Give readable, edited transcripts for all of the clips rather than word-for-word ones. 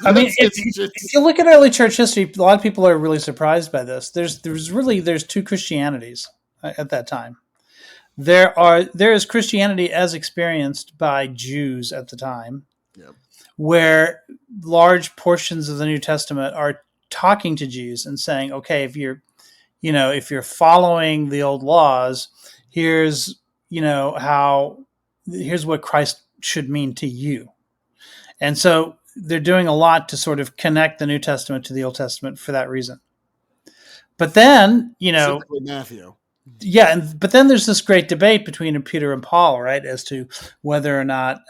I mean, if you It's look at early church history, a lot of people are really surprised by this. There's two Christianities at that time. There is Christianity as experienced by Jews at the time, yeah. where large portions of the New Testament are talking to Jews and saying, okay, if you're following the old laws, here's how here's what Christ should mean to you. And so they're doing a lot to sort of connect the New Testament to the Old Testament for that reason. But then, Specifically Matthew. yeah, but then there's this great debate between Peter and Paul, right, as to whether or not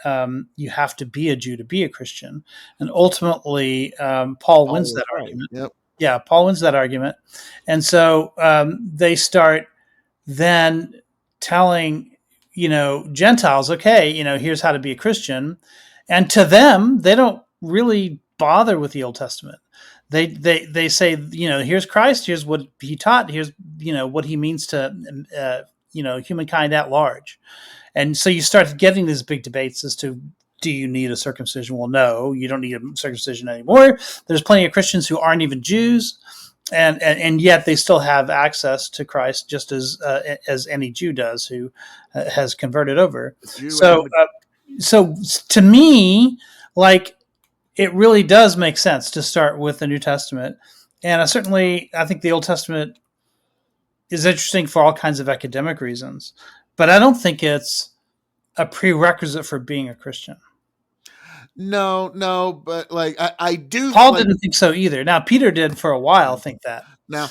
you have to be a Jew to be a Christian. And ultimately, Paul Paul wins was that right. argument. Yep. Yeah, Paul wins that argument. And so they start then telling, Gentiles, okay, here's how to be a Christian. And to them, they don't really bother with the Old Testament. They say, here's Christ, here's what he taught, here's what he means to humankind at large. And so you start getting these big debates as to, do you need a circumcision? Well, no, you don't need a circumcision anymore. There's plenty of Christians who aren't even Jews, and yet they still have access to Christ, just as any Jew does who has converted over. The Jew So and the so to me, like, it really does make sense to start with the New Testament, and I think the Old Testament is interesting for all kinds of academic reasons, but I don't think it's a prerequisite for being a Christian. no, but like I do Paul like didn't think so either. Now Peter did for a while think that. now